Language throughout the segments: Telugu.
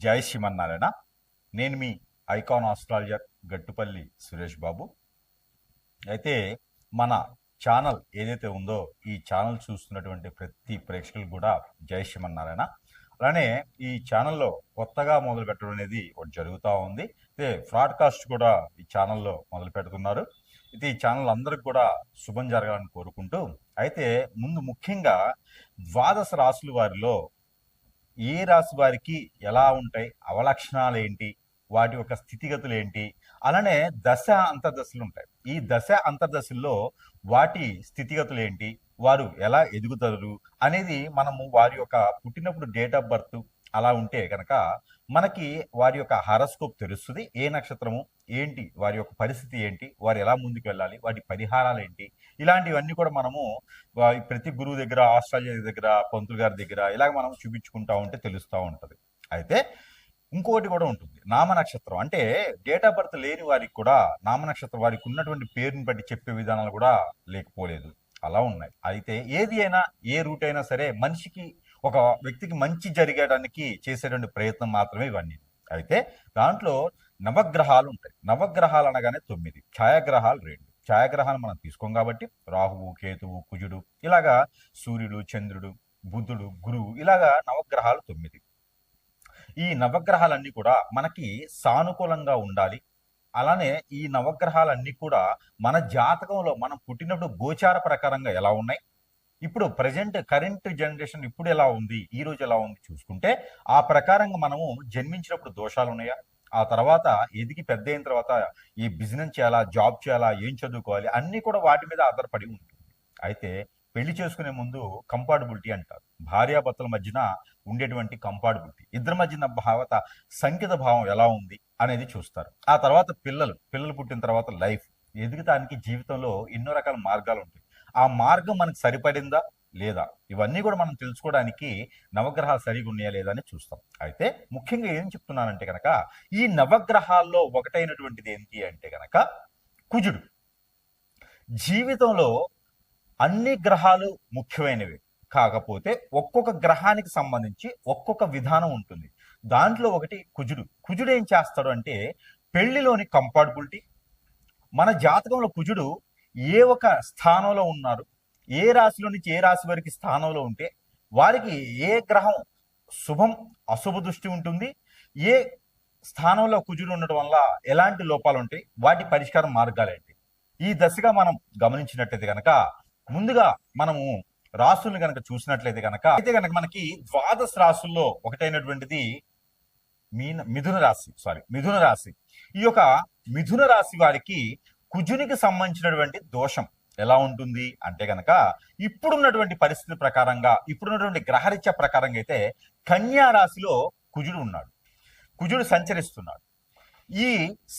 జై శ్రీమన్నారాయణ. నేను మీ ఐకాన్ ఆస్ట్రాలజర్ గట్టుపల్లి సురేష్ బాబు. అయితే మన ఛానల్ ఏదైతే ఉందో ఈ ఛానల్ చూస్తున్నటువంటి ప్రతి ప్రేక్షకులు కూడా జై శ్రీమన్నారాయణ. అలానే ఈ ఛానల్లో కొత్తగా మొదలు పెట్టడం అనేది ఒకటి జరుగుతూ ఉంది. అయితే ఫ్రాడ్కాస్ట్ కూడా ఈ ఛానల్లో మొదలు పెడుతున్నారు. అయితే ఈ ఛానల్ అందరికి కూడా శుభం జరగాలని కోరుకుంటూ, అయితే ముందు ముఖ్యంగా ద్వాదశ రాశుల వారిలో ఏ రాశి వారికి ఎలా ఉంటాయి, అవలక్షణాలు ఏంటి, వాటి యొక్క స్థితిగతులు ఏంటి, అలానే దశ అంతర్దశలు ఉంటాయి. ఈ దశ అంతర్దశల్లో వాటి స్థితిగతులు ఏంటి, వారు ఎలా ఎదుగుతారు అనేది మనము వారి యొక్క పుట్టినప్పుడు డేట్ ఆఫ్ బర్త్ అలా ఉంటే కనుక మనకి వారి యొక్క హారోస్కోప్ తెలుస్తుంది. ఏ నక్షత్రము ఏంటి, వారి యొక్క పరిస్థితి ఏంటి, వారు ఎలా ముందుకు వెళ్ళాలి, వాటి పరిహారాలు ఏంటి, ఇలాంటివన్నీ కూడా మనము ప్రతి గురువు దగ్గర, ఆస్ట్రాలజీ దగ్గర, పంతులు గారి దగ్గర ఇలాగ మనం చూపించుకుంటా ఉంటే తెలుస్తూ ఉంటుంది. అయితే ఇంకోటి కూడా ఉంటుంది, నామ నక్షత్రం. అంటే డేట్ ఆఫ్ బర్త్ లేని వారికి కూడా నామ నక్షత్రం వారికి ఉన్నటువంటి పేరుని బట్టి చెప్పే విధానాలు కూడా లేకపోలేదు, అలా ఉన్నాయి. అయితే ఏది అయినా, ఏ రూట్ అయినా సరే మనిషికి, ఒక వ్యక్తికి మంచి జరిగేయడానికి చేసేటువంటి ప్రయత్నం మాత్రమే ఇవన్నీ. అయితే దాంట్లో నవగ్రహాలు ఉంటాయి. నవగ్రహాలు అనగానే 9, ఛాయాగ్రహాలు 2. ఛాయాగ్రహాలు మనం తీసుకోం కాబట్టి రాహువు, కేతువు, కుజుడు, ఇలాగా సూర్యుడు, చంద్రుడు, బుధుడు, గురువు, ఇలాగా నవగ్రహాలు 9. ఈ నవగ్రహాలన్నీ కూడా మనకి సానుకూలంగా ఉండాలి. అలానే ఈ నవగ్రహాలన్నీ కూడా మన జాతకంలో మనం పుట్టినప్పుడు గోచార ప్రకారంగా ఎలా ఉన్నాయి, ఇప్పుడు ప్రజెంట్ కరెంట్ జనరేషన్ ఇప్పుడు ఎలా ఉంది, ఈ రోజు ఎలా ఉంది చూసుకుంటే ఆ ప్రకారంగా మనము జన్మించినప్పుడు దోషాలు ఉన్నాయా, ఆ తర్వాత ఎదిగి పెద్ద అయిన తర్వాత ఈ బిజినెస్ చేయాలా, జాబ్ చేయాలా, ఏం చదువుకోవాలి, అన్నీ కూడా వాటి మీద ఆధారపడి ఉంటుంది. అయితే పెళ్లి చేసుకునే ముందు కంపాటబిలిటీ అంటారు. భార్యాభర్తల మధ్యన ఉండేటువంటి కంపాటబిలిటీ, ఇద్దరి మధ్యన భావత సంకేత భావం ఎలా ఉంది అనేది చూస్తారు. ఆ తర్వాత పిల్లలు పుట్టిన తర్వాత లైఫ్, ఎదుగుతానికి జీవితంలో ఎన్నో రకాల మార్గాలు ఉంటాయి. ఆ మార్గం మనకు సరిపడిందా లేదా, ఇవన్నీ కూడా మనం తెలుసుకోవడానికి నవగ్రహాలు సరిగా ఉన్నాయా లేదా అని చూస్తాం. అయితే ముఖ్యంగా ఏం చెప్తున్నానంటే కనుక, ఈ నవగ్రహాల్లో ఒకటైనటువంటిది ఏంటి అంటే కనుక కుజుడు. జీవితంలో అన్ని గ్రహాలు ముఖ్యమైనవి, కాకపోతే ఒక్కొక్క గ్రహానికి సంబంధించి ఒక్కొక్క విధానం ఉంటుంది. దాంట్లో ఒకటి కుజుడు. కుజుడు ఏం చేస్తాడు అంటే పెళ్లిలోని కంపాటబిలిటీ, మన జాతకంలో కుజుడు ఏ ఒక స్థానంలో ఉన్నారు, ఏ రాశిలో నుంచి ఏ రాశి వరకు స్థానంలో ఉంటే వారికి ఏ గ్రహం శుభం అశుభ దృష్టి ఉంటుంది, ఏ స్థానంలో కుజుడు ఉండడం వల్ల ఎలాంటి లోపాలు ఉంటాయి, వాటి పరిష్కారం మార్గాలేంటి, ఈ దశగా మనం గమనించినట్లయితే కనుక ముందుగా మనము రాశుల్ని కనుక చూసినట్లయితే కనుక, అయితే కనుక మనకి ద్వాదశ రాశుల్లో ఒకటైనటువంటిది మిథున రాశి. ఈ యొక్క మిథున రాశి వారికి కుజునికి సంబంధించినటువంటి దోషం ఎలా ఉంటుంది అంటే కనుక, ఇప్పుడున్నటువంటి పరిస్థితి ప్రకారంగా, ఇప్పుడున్నటువంటి గ్రహరీత్యా ప్రకారంగా అయితే కన్యా రాశిలో కుజుడు ఉన్నాడు, కుజుడు సంచరిస్తున్నాడు. ఈ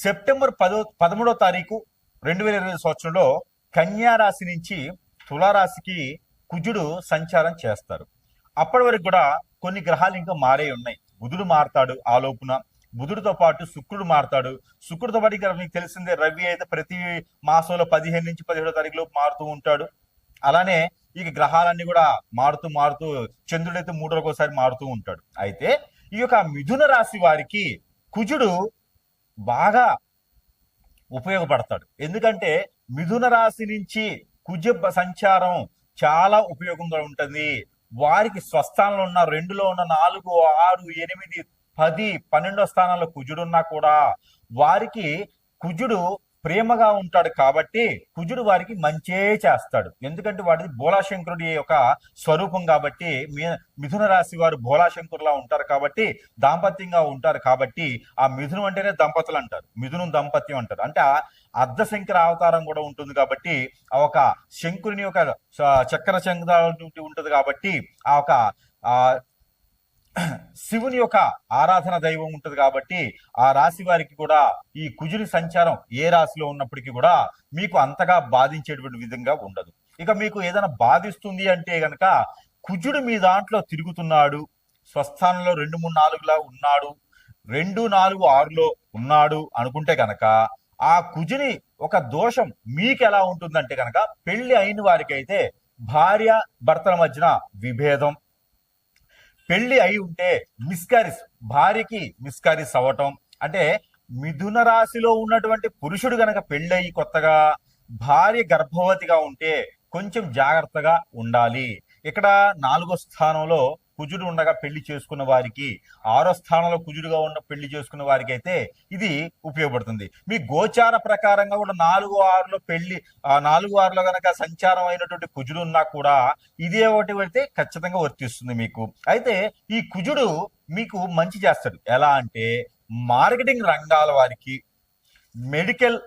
సెప్టెంబర్ 13వ తారీఖు 2020 సంవత్సరంలో కన్యా రాశి నుంచి తులారాశికి కుజుడు సంచారం చేస్తారు. అప్పటి వరకు కూడా కొన్ని గ్రహాలు ఇంకా మారే ఉన్నాయి. బుధుడు మారతాడు, ఆ లోపున బుధుడితో పాటు శుక్రుడు మారతాడు. శుక్రుడితో పాటు ఇక్కడ మీకు తెలిసిందే రవి అయితే ప్రతి మాసంలో 15 నుంచి 17వ తారీఖు లోపు మారుతూ ఉంటాడు. అలానే ఈ గ్రహాలన్నీ కూడా మారుతూ చంద్రుడైతే 3 రోజులకు ఒకసారి మారుతూ ఉంటాడు. అయితే ఈ యొక్క మిథున రాశి వారికి కుజుడు బాగా ఉపయోగపడతాడు. ఎందుకంటే మిథున రాశి నుంచి కుజ సంచారం చాలా ఉపయోగంగా ఉంటుంది. వారికి స్వస్థానంలో ఉన్న 2లో ఉన్న 4, 6, 8, 10, 12వ స్థానాల్లో కుజుడున్నా కూడా వారికి కుజుడు ప్రేమగా ఉంటాడు కాబట్టి కుజుడు వారికి మంచే చేస్తాడు. ఎందుకంటే వాడిది బోలాశంకరుడి యొక్క స్వరూపం కాబట్టి, మిథున రాశి వారు బోలాశంకరులా ఉంటారు కాబట్టి, దాంపత్యంగా ఉంటారు కాబట్టి, ఆ మిథునం అంటేనే దంపతులు అంటారు, మిథునం దంపత్యం అంటారు. అంటే అర్ధశంకర అవతారం కూడా ఉంటుంది కాబట్టి, ఆ ఒక శంకుని ఒక చక్ర శంఖ ఉంటుంది కాబట్టి, ఆ ఒక శివుని యొక్క ఆరాధన దైవం ఉంటుంది కాబట్టి ఆ రాశి వారికి కూడా ఈ కుజుని సంచారం ఏ రాశిలో ఉన్నప్పటికీ కూడా మీకు అంతగా బాధించేటువంటి విధంగా ఉండదు. ఇక మీకు ఏదైనా బాధిస్తుంది అంటే గనక, కుజుడు మీ దాంట్లో తిరుగుతున్నాడు, స్వస్థానంలో 2, 3, 4లా ఉన్నాడు, 2, 4, 6లో ఉన్నాడు అనుకుంటే గనక ఆ కుజుని ఒక దోషం మీకు ఎలా ఉంటుందంటే గనక, పెళ్లి అయిన వారికి అయితే భార్య భర్తల మధ్యన విభేదం, పెళ్లి అయి ఉంటే మిస్క్యారేజ్, భార్యకి మిస్కారీస్ అవ్వటం, అంటే మిథున రాశిలో ఉన్నటువంటి పురుషుడు గనక పెళ్ళయి కొత్తగా భార్య గర్భవతిగా ఉంటే కొంచెం జాగ్రత్తగా ఉండాలి. ఇక్కడ 4వ స్థానంలో కుజుడు ఉండగా పెళ్లి చేసుకున్న వారికి, 6వ స్థానంలో కుజుడుగా ఉన్న పెళ్లి చేసుకున్న వారికి అయితే ఇది ఉపయోగపడుతుంది. మీ గోచార ప్రకారంగా కూడా 4, 6లో పెళ్లి, 4, 6లో గనక సంచారం అయినటువంటి కుజుడు ఉన్నా కూడా ఇదే ఒకటి పెడితే ఖచ్చితంగా వర్తిస్తుంది మీకు. అయితే ఈ కుజుడు మీకు మంచి చేస్తాడు. ఎలా అంటే మార్కెటింగ్ రంగాల వారికి, మెడికల్,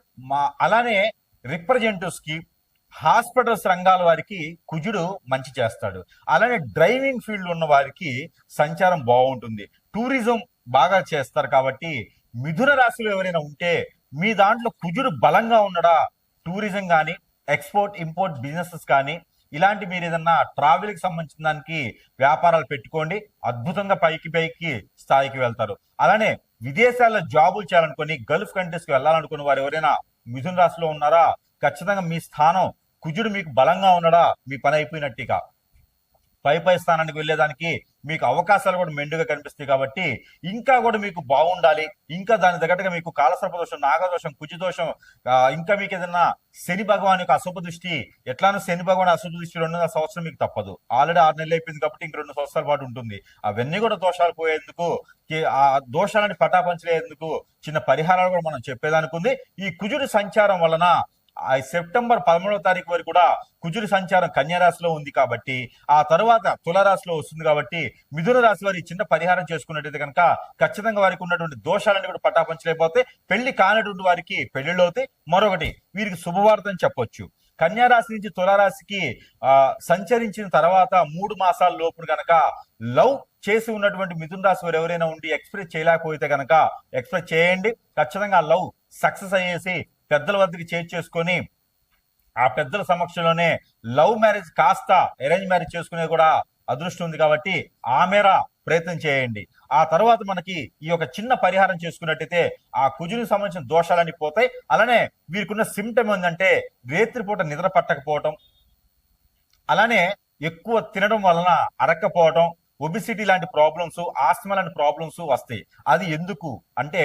అలానే రిప్రజెంటేటివ్స్ కి, హాస్పిటల్స్ రంగాల వారికి కుజుడు మంచి చేస్తాడు. అలానే డ్రైవింగ్ ఫీల్డ్ ఉన్న వారికి సంచారం బాగుంటుంది. టూరిజం బాగా చేస్తారు. కాబట్టి మిథున రాశిలో ఎవరైనా ఉంటే మీ దాంట్లో కుజుడు బలంగా ఉండడా, టూరిజం కానీ, ఎక్స్పోర్ట్ ఇంపోర్ట్ బిజినెసెస్ కానీ, ఇలాంటి మీరు ఏదన్నా ట్రావెల్ కి సంబంధించిన దానికి వ్యాపారాలు పెట్టుకోండి, అద్భుతంగా పైకి స్థాయికి వెళ్తారు. అలానే విదేశాల్లో జాబులు చేయాలనుకుని, గల్ఫ్ కంట్రీస్ కి వెళ్ళాలనుకున్న వారు ఎవరైనా మిథున రాశిలో ఉన్నారా, ఖచ్చితంగా మీ స్థానం కుజుడు మీకు బలంగా ఉన్నాడా, మీ పని అయిపోయినట్టుగా. పై స్థానానికి వెళ్ళేదానికి మీకు అవకాశాలు కూడా మెండుగా కనిపిస్తాయి. కాబట్టి ఇంకా కూడా మీకు బాగుండాలి. ఇంకా దాని తగ్గట్టుగా మీకు కాలసర్పదోషం, నాగదోషం, కుజదోషం, ఇంకా మీకు ఏదైనా శని భగవాన్ యొక్క అశుభ దృష్టి, ఎట్లానో శని భగవాన్ అశుభ దృష్టి 2.5 సంవత్సరం మీకు తప్పదు. ఆల్రెడీ 6 నెలలు అయిపోయింది కాబట్టి ఇంక 2 సంవత్సరాల పాటు ఉంటుంది. అవన్నీ కూడా దోషాలు పోయేందుకు, ఆ దోషాలని పటాపంచలేందుకు చిన్న పరిహారాలు కూడా మనం చెప్పేదానికి ఉంది. ఈ కుజుడి సంచారం వలన సెప్టెంబర్ 13వ తారీఖు వరకు కూడా కుజుడి సంచారం కన్యా రాశిలో ఉంది కాబట్టి, ఆ తర్వాత తులారాశిలో వస్తుంది. కాబట్టి మిథున రాశి వారి చిన్న పరిహారం చేసుకున్నట్టయితే కనుక ఖచ్చితంగా వారికి ఉన్నటువంటి దోషాలన్నీ కూడా పటాపంచలేకపోతే, పెళ్లి కానటువంటి వారికి పెళ్లిళ్ళు అవుతాయి. మరొకటి వీరికి శుభవార్త అని చెప్పొచ్చు. కన్యా రాశి నుంచి తులారాశికి సంచరించిన తర్వాత 3 మాసాల లోపు గనక లవ్ చేసి ఉన్నటువంటి మిథున రాశి వారు ఎవరైనా ఉండి ఎక్స్ప్రెస్ చేయలేకపోతే కనుక ఎక్స్ప్రెస్ చేయండి. ఖచ్చితంగా లవ్ సక్సెస్ అయ్యేసి పెద్దల వద్దకి చేసుకొని, ఆ పెద్దల సమక్షంలోనే లవ్ మ్యారేజ్ కాస్త అరేంజ్ మ్యారేజ్ చేసుకునేది కూడా అదృష్టం ఉంది. కాబట్టి ఆ మేర ప్రయత్నం చేయండి. ఆ తర్వాత మనకి ఈ యొక్క చిన్న పరిహారం చేసుకున్నట్టయితే ఆ కుజునికి సంబంధించిన దోషాలన్నీ పోతాయి. అలానే వీరికున్న సిమ్టమ్ ఏంటంటే రేత్రిపూట నిద్ర పట్టకపోవటం, అలానే ఎక్కువ తినడం వలన అరక్కపోవటం, ఒబిసిటీ లాంటి ప్రాబ్లమ్స్, ఆస్తమా లాంటి ప్రాబ్లమ్స్ వస్తాయి. అది ఎందుకు అంటే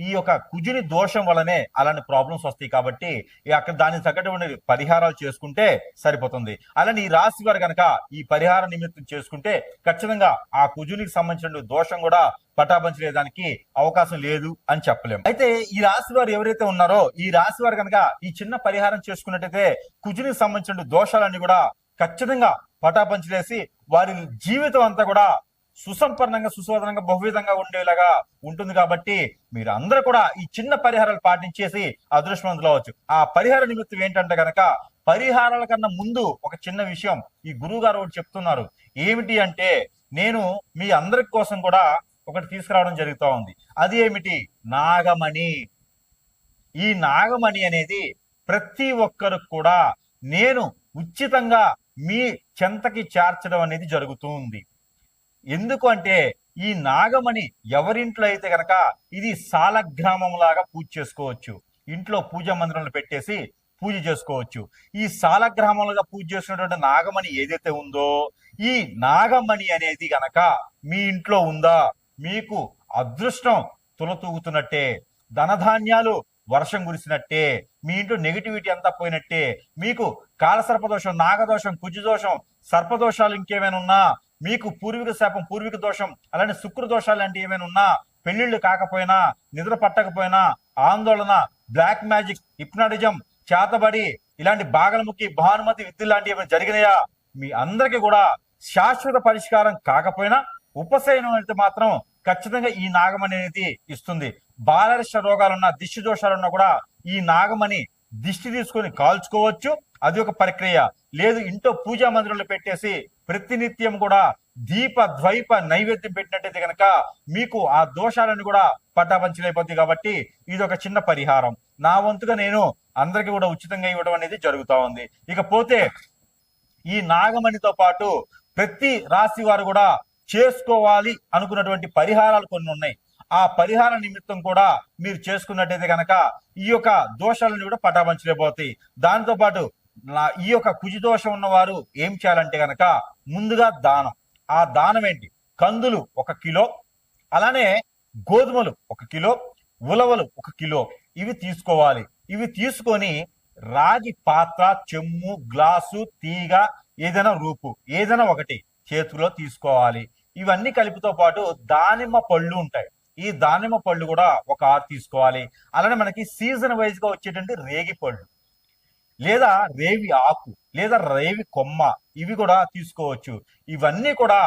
ఈ యొక్క కుజుని దోషం వలనే అలాంటి ప్రాబ్లమ్స్ వస్తాయి. కాబట్టి అక్కడ దానికి తగ్గటువంటి పరిహారాలు చేసుకుంటే సరిపోతుంది. అలానే ఈ రాశి వారు కనుక ఈ పరిహార నిమిత్తం చేసుకుంటే ఖచ్చితంగా ఆ కుజునికి సంబంధించిన దోషం కూడా పటాపంచలేదానికి అవకాశం లేదు అని చెప్పలేము. అయితే ఈ రాశి వారు ఎవరైతే ఉన్నారో ఈ రాశి వారు కనుక ఈ చిన్న పరిహారం చేసుకున్నట్టయితే కుజునికి సంబంధించిన దోషాలన్నీ కూడా ఖచ్చితంగా పటాపంచలేసి వారి జీవితం అంతా కూడా సుసంపన్నంగా, సుశోధనంగా, బహువిధంగా ఉండేలాగా ఉంటుంది. కాబట్టి మీరు అందరూ కూడా ఈ చిన్న పరిహారాలు పాటించేసి అదృష్టవంతులు అవ్వచ్చు. ఆ పరిహార నిమిత్తం ఏంటంటే కనుక, పరిహారాల కన్నా ముందు ఒక చిన్న విషయం ఈ గురువు గారు ఒకటి చెప్తున్నారు. ఏమిటి అంటే, నేను మీ అందరి కోసం కూడా ఒకటి తీసుకురావడం జరుగుతూ ఉంది. అది ఏమిటి? నాగమణి. ఈ నాగమణి అనేది ప్రతి ఒక్కరికి కూడా నేను ఉచితంగా మీ చెంతకి చేర్చడం అనేది జరుగుతూ ఉంది. ఎందుకు అంటే ఈ నాగమణి ఎవరింట్లో అయితే గనక ఇది సాలగ్రామం లాగా పూజ చేసుకోవచ్చు. ఇంట్లో పూజా మందిరంలో పెట్టేసి పూజ చేసుకోవచ్చు. ఈ సాలగ్రామంగా పూజ చేసినటువంటి నాగమణి ఏదైతే ఉందో, ఈ నాగమణి అనేది గనక మీ ఇంట్లో ఉందా, మీకు అదృష్టం తులతూగుతున్నట్టే, ధనధాన్యాలు వర్షం కురిసినట్టే, మీ ఇంట్లో నెగిటివిటీ అంతా పోయినట్టే. మీకు కాలసర్పదోషం, నాగదోషం, కుజదోషం, సర్పదోషాలు ఇంకేమైనా ఉన్నా, మీకు పూర్వీక శాపం, పూర్వీక దోషం, అలానే శుక్ర దోషాలు లాంటివి ఏమైనా ఉన్నా, పెళ్లిళ్ళు కాకపోయినా, నిద్ర పట్టకపోయినా, ఆందోళన, బ్లాక్ మ్యాజిక్, హిప్నాటిజం, చేతబడి, ఇలాంటి బాగలముఖి, భానుమతి విద్యలు లాంటివి ఏమైనా జరిగినాయా, మీ అందరికీ కూడా శాశ్వత పరిష్కారం కాకపోయినా ఉపశమనం అయితే మాత్రం ఖచ్చితంగా ఈ నాగమణి అనేది ఇస్తుంది. బాలరిష్ట రోగాలున్నా, దిష్టి దోషాలున్నా కూడా ఈ నాగమణి దిష్టి తీసుకొని కాల్చుకోవచ్చు. అది ఒక ప్రక్రియ. లేదు, ఇంట్లో పూజా మందిరంలో పెట్టేసి ప్రతినిత్యం కూడా దీప ద్వైప నైవేద్యం పెట్టినట్టయితే కనుక మీకు ఆ దోషాలను కూడా పటాపంచలైపోతాయి. కాబట్టి ఇది ఒక చిన్న పరిహారం. నా వంతుగా నేను అందరికీ కూడా ఉచితంగా ఇవ్వడం అనేది జరుగుతూ ఉంది. ఇకపోతే ఈ నాగమణితో పాటు ప్రతి రాశి వారు కూడా చేసుకోవాలి అనుకున్నటువంటి పరిహారాలు కొన్ని ఉన్నాయి. ఆ పరిహార నిమిత్తం కూడా మీరు చేసుకున్నట్టయితే కనుక ఈ యొక్క దోషాలను కూడా పటాపంచలేకపోతాయి. దానితో పాటు ఈ యొక్క కుజి దోషం ఉన్నవారు ఏం చేయాలంటే కనుక ముందుగా దానం. ఆ దానం ఏంటి? కందులు 1 కిలో, అలానే గోధుమలు 1 కిలో, ఉలవలు 1 కిలో ఇవి తీసుకోవాలి. ఇవి తీసుకొని రాగి పాత్ర, చెమ్ము, గ్లాసు, తీగ, ఏదైనా రూపు ఏదైనా ఒకటి చేతిలో తీసుకోవాలి. ఇవన్నీ కలిపితో పాటు దానిమ్మ పళ్ళు ఉంటాయి, ఈ దానిమ్మ పళ్ళు కూడా ఒక 6 తీసుకోవాలి. అలానే మనకి సీజన్ వైజ్ గా వచ్చేటువంటి రేగి పళ్ళు లేదా రేవి ఆకు లేదా రేవి కొమ్మ ఇవి కూడా తీసుకోవచ్చు. ఇవన్నీ కూడా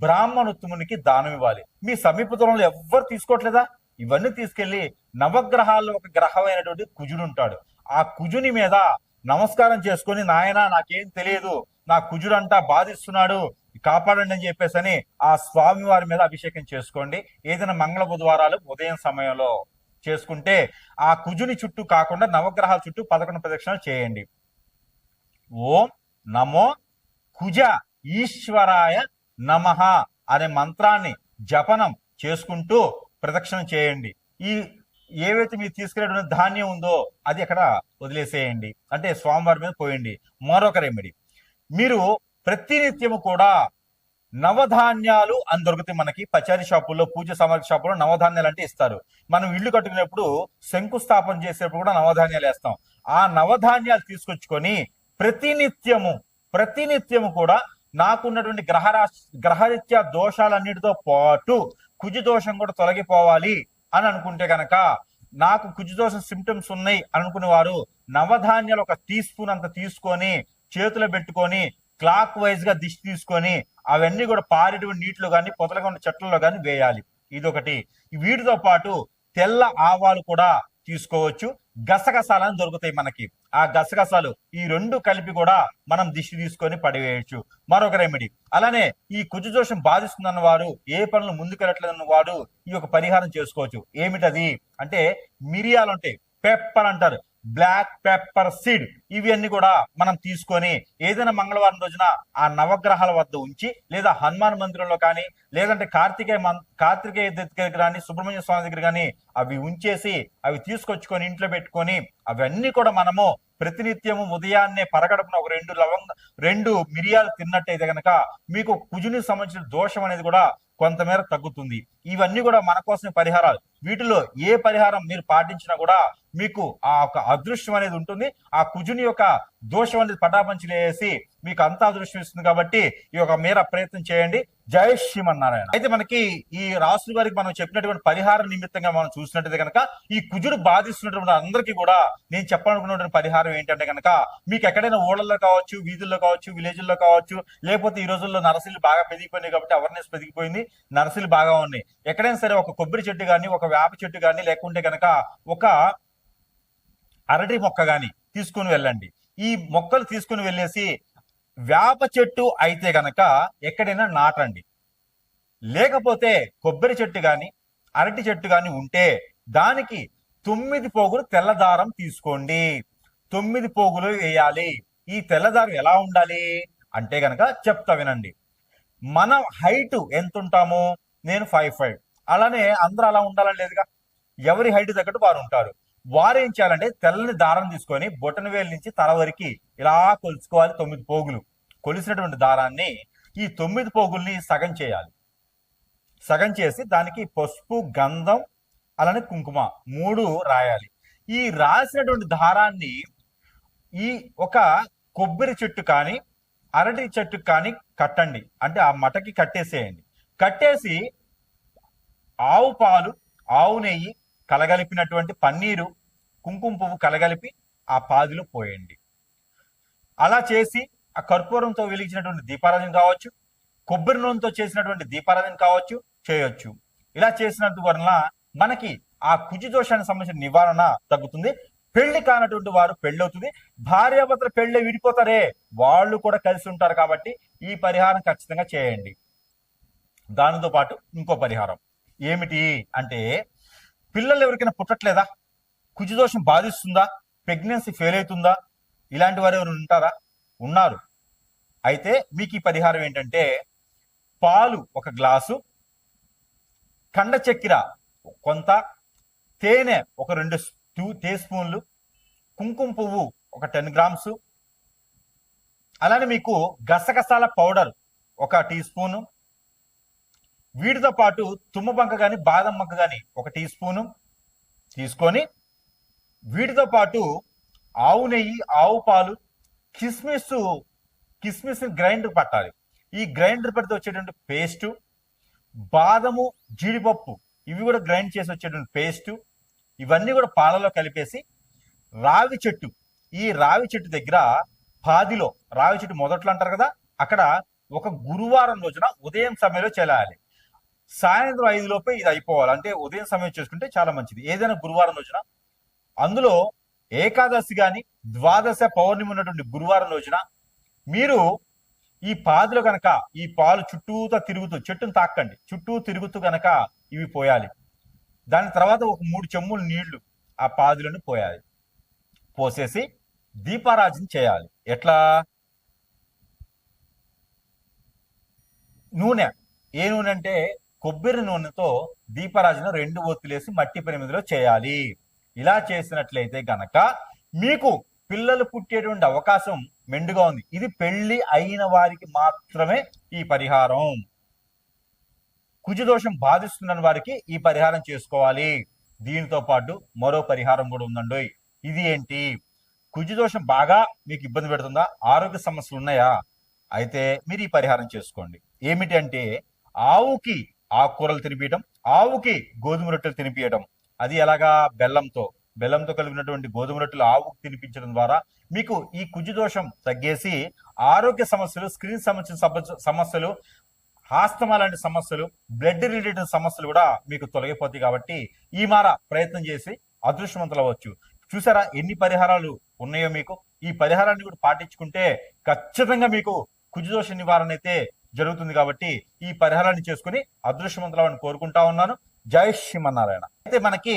బ్రాహ్మణోత్తమునికి దానం ఇవ్వాలి. మీ సమీప దూరంలో ఎవ్వరు తీసుకోవట్లేదా? ఇవన్నీ తీసుకెళ్లి నవగ్రహాల్లో ఒక గ్రహమైనటువంటి కుజుడు ఉంటాడు, ఆ కుజుని మీద నమస్కారం చేసుకొని, నాయన నాకేం తెలియదు, నా కుజుడు అంటా బాధిస్తున్నాడు, కాపాడండి అని చెప్పేసి అని ఆ స్వామి వారి మీద అభిషేకం చేసుకోండి. ఏదైనా మంగళ బుధవారాలు ఉదయం సమయంలో చేసుకుంటే ఆ కుజుని చుట్టూ కాకుండా నవగ్రహాల చుట్టూ 11 ప్రదక్షిణలు చేయండి. ఓం నమో కుజ ఈశ్వరాయ నమః అనే మంత్రాన్ని జపనం చేసుకుంటూ ప్రదక్షిణ చేయండి. ఈ ఏవైతే మీరు తీసుకునేటువంటి ధాన్యం ఉందో అది అక్కడ వదిలేసేయండి, అంటే స్వామివారి మీద పోయండి. మరొక రెమెడీ, మీరు ప్రతినిత్యము కూడా నవధాన్యాలు అని దొరుకుతాయి మనకి పచారీ షాపుల్లో, పూజ సామాగ్రి షాపుల్లో నవధాన్యాలు అంటే ఇస్తారు. మనం ఇల్లు కట్టుకునేప్పుడు శంకుస్థాపన చేసేటప్పుడు కూడా నవధాన్యాలు వేస్తాం. ఆ నవధాన్యాలు తీసుకొచ్చుకొని ప్రతినిత్యము కూడా నాకున్నటువంటి గ్రహరీత్యా దోషాలన్నిటితో పాటు కుజు దోషం కూడా తొలగిపోవాలి అని అనుకుంటే గనక, నాకు కుజు దోషం సిమ్టమ్స్ ఉన్నాయి అనుకునే వారు నవధాన్యాలు 1 టీ స్పూన్ అంత తీసుకొని చేతిలో పెట్టుకొని క్లాక్ వైజ్ గా దిష్టి తీసుకొని అవన్నీ కూడా పారేటువంటి నీటిలో కానీ పొదలుగా ఉన్న చెట్లలో కానీ వేయాలి. ఇదొకటి. వీటితో పాటు తెల్ల ఆవాలు కూడా తీసుకోవచ్చు. గసగసాలని దొరుకుతాయి మనకి, ఆ గసగసాలు ఈ 2 కలిపి కూడా మనం దిష్టి తీసుకొని పడివేయచ్చు. మరొక రెమెడీ, అలానే ఈ కుజు దోషం బాధిస్తుందన్న వారు, ఏ పనులు ముందుకెళ్ళట్లేదన్న వాడు ఈ యొక్క పరిహారం చేసుకోవచ్చు. ఏమిటది అంటే మిరియాలు ఉంటాయి, పెప్పర్ అంటారు, బ్లాక్ పెప్పర్ సీడ్, ఇవి అన్ని కూడా మనం తీసుకొని ఏదైనా మంగళవారం రోజున ఆ నవగ్రహాల వద్ద ఉంచి, లేదా హనుమాన్ మందిరంలో కానీ, లేదంటే కార్తికేయ దగ్గర కానీ, సుబ్రహ్మణ్య స్వామి దగ్గర కానీ అవి ఉంచేసి అవి తీసుకొచ్చుకొని ఇంట్లో పెట్టుకొని అవన్నీ కూడా మనము ప్రతినిత్యము ఉదయాన్నే పరగడుపున ఒక 2 మిరియాలు తిన్నట్టయితే కనుక మీకు కుజునికి సంబంధించిన దోషం అనేది కూడా కొంతమేర తగ్గుతుంది. ఇవన్నీ కూడా మన కోసం పరిహారాలు. వీటిలో ఏ పరిహారం మీరు పాటించినా కూడా మీకు ఆ ఒక అదృష్టం అనేది ఉంటుంది. ఆ కుజుని యొక్క దోషం అనేది పటాపంచలేసి మీకు అంత అదృష్టం ఇస్తుంది. కాబట్టి ఈ యొక్క మేర ప్రయత్నం చేయండి. జై శ్రీమన్నారాయణ. అయితే మనకి ఈ రాసుల వారికి మనం చెప్పినటువంటి పరిహార నిమిత్తంగా మనం చూసినట్టయితే కనుక, ఈ కుజుడు బాధిస్తున్నటువంటి అందరికీ కూడా నేను చెప్పాలనుకున్నటువంటి పరిహారం ఏంటంటే కనుక, మీకు ఎక్కడైనా ఊళ్ళల్లో కావచ్చు, వీధుల్లో కావచ్చు, విలేజ్ల్లో కావచ్చు, లేకపోతే ఈ రోజుల్లో నర్సరీలు బాగా పెరిగిపోయినాయి కాబట్టి అవేర్నెస్ పెరిగిపోయింది, నర్సరీలు బాగా ఉన్నాయి. ఎక్కడైనా సరే ఒక కొబ్బరి చెట్టు కానీ, ఒక వేప చెట్టు కానీ, లేకుంటే కనుక ఒక అరటి మొక్క కానీ తీసుకుని వెళ్ళండి. ఈ మొక్కలు తీసుకుని వెళ్ళేసి వేప చెట్టు అయితే గనక ఎక్కడైనా నాటండి. లేకపోతే కొబ్బరి చెట్టు కానీ అరటి చెట్టు కానీ ఉంటే దానికి 9 పోగులు తెల్లదారం తీసుకోండి. 9 పోగులు వేయాలి. ఈ తెల్లదారం ఎలా ఉండాలి అంటే గనక చెప్తా వినండి. మన హైట్ ఎంత ఉంటాము? నేను 5'5". అలానే అందరూ అలా ఉండాలని లేదుగా, ఎవరి హైట్ తగ్గట్టు వారు ఉంటారు. వారు ఏం చేయాలంటే తెల్లని దారం తీసుకొని బొటన వేలు నుంచి తల వరకు ఇలా కొలుచుకోవాలి. 9 పోగులు కొలిసినటువంటి దారాన్ని, ఈ 9 పోగుల్ని సగం చేయాలి. సగం చేసి దానికి పసుపు, గంధం, అలానే కుంకుమ 3 రాయాలి. ఈ రాసినటువంటి దారాన్ని ఈ ఒక కొబ్బరి చెట్టు కానీ అరటి చెట్టు కానీ కట్టండి, అంటే ఆ మటకి కట్టేసేయండి. కట్టేసి ఆవు పాలు, ఆవు నెయ్యి కలగలిపినటువంటి పన్నీరు, కుంకుమ పువ్వు కలగలిపి ఆ పాదిలో పోయండి. అలా చేసి ఆ కర్పూరంతో వెలిగించినటువంటి దీపారాధన కావచ్చు, కొబ్బరి నూనెతో చేసినటువంటి దీపారాధన కావచ్చు చేయొచ్చు. ఇలా చేసినందు వలన మనకి ఆ కుజు దోషానికి సంబంధించిన నివారణ తగ్గుతుంది. పెళ్లి కానటువంటి వారు పెళ్ళవుతుంది. భార్యాభర్తలు పెళ్ళి విడిపోతారే వాళ్ళు కూడా కలిసి ఉంటారు. కాబట్టి ఈ పరిహారం ఖచ్చితంగా చేయండి. దానితో పాటు ఇంకో పరిహారం ఏమిటి అంటే, పిల్లలు ఎవరికైనా పుట్టట్లేదా? కుజుదోషం బాధిస్తుందా? ప్రెగ్నెన్సీ ఫెయిల్ అవుతుందా? ఇలాంటి వారు ఎవరు ఉంటారా? ఉన్నారు. అయితే మీకు ఈ పరిహారం ఏంటంటే, పాలు 1 గ్లాసు, కండ చక్కెర కొంత, తేనె ఒక 2 టీ స్పూన్లు, కుంకుమ పువ్వు ఒక 10 గ్రామ్స్, అలానే మీకు గసగసాల పౌడర్ 1 టీ స్పూను, వీటితో పాటు తుమ్మబంక కానీ బాదం మొక్క కానీ 1 టీ స్పూను తీసుకొని, వీటితో పాటు ఆవు నెయ్యి, ఆవు పాలు, కిస్మిస్ గ్రైండర్ పట్టాలి. ఈ గ్రైండర్ పడితే వచ్చేటువంటి పేస్టు, బాదము, జీడిపప్పు ఇవి కూడా గ్రైండ్ చేసి వచ్చేటువంటి పేస్టు, ఇవన్నీ కూడా పాలలో కలిపేసి రావి చెట్టు, ఈ రావి చెట్టు దగ్గర పాదిలో, రావి చెట్టు మొదట్లో అంటారు కదా, అక్కడ ఒక గురువారం రోజున ఉదయం సమయంలో చేయాలి. సాయంత్రం 5 లోపే ఇది అయిపోవాలి. అంటే ఉదయం సమయం చేసుకుంటే చాలా మంచిది. ఏదైనా గురువారం రోజున, అందులో ఏకాదశి గాని ద్వాదశ పౌర్ణమి ఉన్నటువంటి గురువారం రోజున మీరు ఈ పాదిలో గనక ఈ పాలు చుట్టూతా తిరుగుతూ, చెట్టును తాకండి, చుట్టూ తిరుగుతూ గనక ఇవి పోయాలి. దాని తర్వాత ఒక 3 చెంబులు నీళ్లు ఆ పాదిలోని పోయాలి. పోసేసి దీపారాజన చేయాలి. ఎట్లా? నూనె, ఏ నూనె అంటే కొబ్బరి నూనెతో దీపారాజన 2 ఒత్తులేసి మట్టి ప్రమిదిలో చేయాలి. ఇలా చేసినట్లయితే గనక మీకు పిల్లలు పుట్టేటువంటి అవకాశం మెండుగా ఉంది. ఇది పెళ్లి అయిన వారికి మాత్రమే ఈ పరిహారం. కుజదోషం బాధిస్తున్న వారికి ఈ పరిహారం చేసుకోవాలి. దీనితో పాటు మరో పరిహారం కూడా ఉందండి. ఇది ఏంటి? కుజదోషం బాగా మీకు ఇబ్బంది పెడుతుందా? ఆరోగ్య సమస్యలు ఉన్నాయా? అయితే మీరు ఈ పరిహారం చేసుకోండి. ఏమిటి అంటే, ఆవుకి ఆకుకూరలు తినిపించడం, ఆవుకి గోధుమ రొట్టెలు తినిపించడం. అది ఎలాగా? బెల్లంతో కలిగినటువంటి గోధుమ రొట్టెలు ఆవుకు తినిపించడం ద్వారా మీకు ఈ కుజదోషం తగ్గేసి ఆరోగ్య సమస్యలు, స్క్రీన్ సంబంధించిన సమస్యలు, ఆస్తమా లాంటి సమస్యలు, బ్లడ్ రిలేటెడ్ సమస్యలు కూడా మీకు తొలగిపోతాయి. కాబట్టి ఈ మార ప్రయత్నం చేసి అదృష్టవంతులు అవ్వచ్చు. చూసారా ఎన్ని పరిహారాలు ఉన్నాయో మీకు? ఈ పరిహారాన్ని కూడా పాటించుకుంటే ఖచ్చితంగా మీకు కుజదోష నివారణ అయితే జరుగుతుంది. కాబట్టి ఈ పరిహారాన్ని చేసుకుని అదృష్టవంతులని కోరుకుంటా ఉన్నాను. జై శ్రీమన్నారాయణ. అయితే మనకి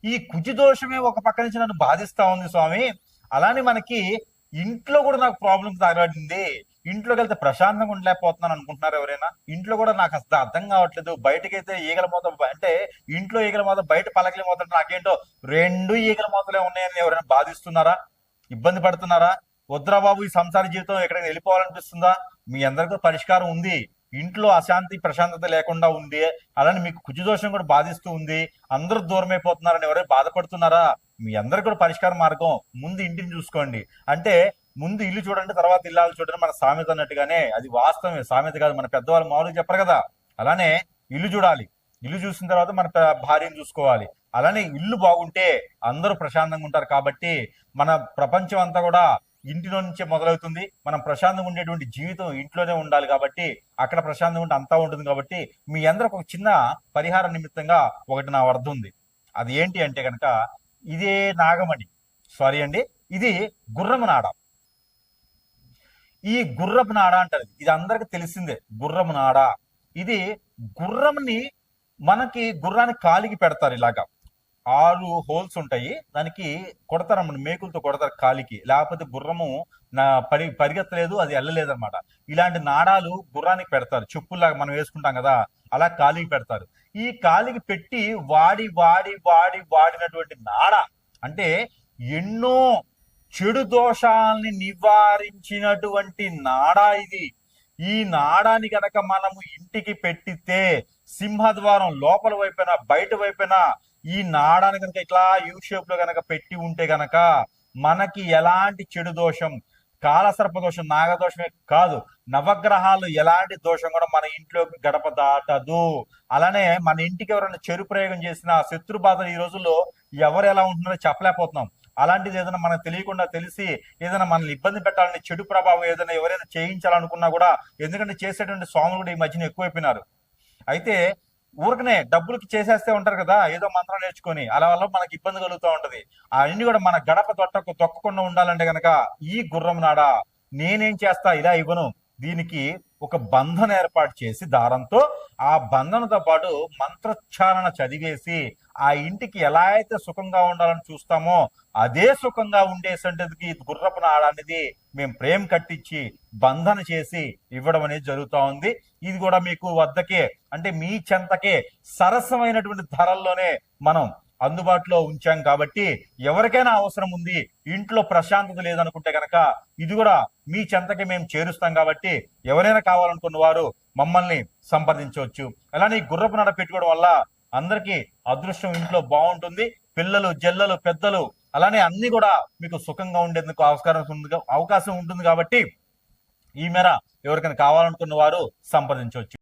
ఈ కుజదోషమే ఒక పక్క నుంచి నన్ను బాధిస్తా ఉంది స్వామి, అలానే మనకి ఇంట్లో కూడా నాకు ప్రాబ్లమ్స్ తగలడింది, ఇంట్లోకి వెళ్తే ప్రశాంతంగా ఉండలేకపోతున్నాను అనుకుంటున్నారు ఎవరైనా? ఇంట్లో కూడా నాకు అసలు అర్థం కావట్లేదు. బయటకైతే ఈగల మూత, అంటే ఇంట్లో ఈగల మూత, బయట పలకల మూత, నాకేంటో 2 ఈగల మూతలే ఉన్నాయని ఎవరైనా బాధిస్తున్నారా? ఇబ్బంది పడుతున్నారా? వద్దురా బాబు, ఈ సంసార జీవితం ఎక్కడైనా వెళ్ళిపోవాలనిపిస్తుందా? మీ అందరికీ పరిష్కారం ఉంది. ఇంట్లో అశాంతి ప్రశాంతత లేకుండా ఉంది, అలానే మీకు కుజదోషం కూడా బాధిస్తూ ఉంది, అందరూ దూరమైపోతున్నారని ఎవరైనా బాధపడుతున్నారా? మీ అందరికి కూడా పరిష్కార మార్గం. ముందు ఇంటిని చూసుకోండి. అంటే ముందు ఇల్లు చూడండి, తర్వాత ఇల్లాలు చూడండి మన సామెత అన్నట్టుగానే, అది వాస్తవమే, సామెత కాదు. మన పెద్దవాళ్ళు మామూలుగా చెప్పరు కదా. అలానే ఇల్లు చూడాలి, ఇల్లు చూసిన తర్వాత మన భార్యను చూసుకోవాలి. అలానే ఇల్లు బాగుంటే అందరూ ప్రశాంతంగా ఉంటారు. కాబట్టి మన ప్రపంచం అంతా కూడా ఇంటిలో నుంచే మొదలవుతుంది. మనం ప్రశాంతంగా ఉండేటువంటి జీవితం ఇంట్లోనే ఉండాలి. కాబట్టి అక్కడ ప్రశాంతంగా ఉంటే అంతా ఉంటుంది. కాబట్టి మీ అందరికి ఒక చిన్న పరిహార నిమిత్తంగా ఒకటి నా వద్ద ఉంది. అది ఏంటి అంటే కనుక, ఇదే నాగమణి, సారీ అండి, ఇది గుర్రము నాడ. ఈ గుర్రపు నాడ అంటారు, ఇది అందరికి తెలిసిందే. గుర్రము నాడ, ఇది గుర్రంని మనకి గుర్రానికి కాలికి పెడతారు. ఇలాగా 6 హోల్స్ ఉంటాయి, దానికి కొడతారన్నమాట, మేకులతో కొడతారు కాలికి. లేకపోతే గుర్రము పరిగెత్తలేదు, అది వెళ్ళలేదు అనమాట. ఇలాంటి నాడాలు గుర్రానికి పెడతారు, చెప్పుల్లాగా మనం వేసుకుంటాం కదా, అలా కాలికి పెడతారు. ఈ కాలికి పెట్టి వాడినటువంటి నాడ అంటే ఎన్నో చెడు దోషాలని నివారించినటువంటి నాడ ఇది. ఈ నాడాన్ని గనక మనము ఇంటికి పెట్టితే, సింహద్వారం లోపల వైపున బయట వైపున ఈ నాడాన్ని కనుక ఇట్లా యూ షేప్ లో గనక పెట్టి ఉంటే గనక మనకి ఎలాంటి చెడు దోషం, కాలసర్ప దోషం, నాగదోషమే కాదు, నవగ్రహాలు ఎలాంటి దోషం కూడా మన ఇంట్లోకి గడప దాటదు. అలానే మన ఇంటికి ఎవరైనా చెడు ప్రయోగం చేసిన శత్రు బాధలు ఈ రోజుల్లో ఎవరు ఎలా ఉంటున్నారో చెప్పలేకపోతున్నాం. అలాంటిది ఏదైనా మనకు తెలియకుండా తెలిసి ఏదైనా మనల్ని ఇబ్బంది పెట్టాలని, చెడు ప్రభావం ఏదైనా ఎవరైనా చేయించాలనుకున్నా కూడా, ఎందుకంటే చేసేటువంటి స్వాములు కూడా ఈ మధ్యన ఎక్కువైపోయినారు. అయితే ఊరికనే డబ్బులకి చేసేస్తే ఉంటారు కదా, ఏదో మంత్రం నేర్చుకొని, అలా వల్ల మనకి ఇబ్బంది కలుగుతూ ఉంటది. అవన్నీ కూడా మన గడప తొక్కకుండా ఉండాలంటే గనక ఈ గుర్రం నాడ నేనేం చేస్తా, ఇలా ఇవ్వను, దీనికి ఒక బంధన ఏర్పాటు చేసి దారంతో, ఆ బంధనతో పాటు మంత్రోచ్చారణ చదివేసి ఆ ఇంటికి ఎలా అయితే సుఖంగా ఉండాలని చూస్తామో అదే సుఖంగా ఉండేసంటదికి గుర్రపు నాడ అనేది మేము ప్రేమ కట్టించి బంధన చేసి ఇవ్వడం అనేది జరుగుతూ ఉంది. ఇది కూడా మీకు వద్దకే, అంటే మీ చెంతకే సరసమైనటువంటి ధరల్లోనే మనం అందుబాటులో ఉంచాం కాబట్టి ఎవరికైనా అవసరం ఉంది, ఇంట్లో ప్రశాంతత లేదనుకుంటే కనుక ఇది కూడా మీ చెంతకి మేము చేరుస్తాం కాబట్టి ఎవరైనా కావాలనుకున్న వారు మమ్మల్ని సంప్రదించవచ్చు. అలానే ఈ గుర్రపు నడ పెట్టుకోవడం వల్ల అందరికీ అదృష్టం ఇంట్లో బాగుంటుంది. పిల్లలు, జల్లలు, పెద్దలు అలానే అన్ని కూడా మీకు సుఖంగా ఉండేందుకు అవకాశం ఉంటుంది కాబట్టి ఈ మేర ఎవరికైనా కావాలనుకున్న వారు సంప్రదించవచ్చు.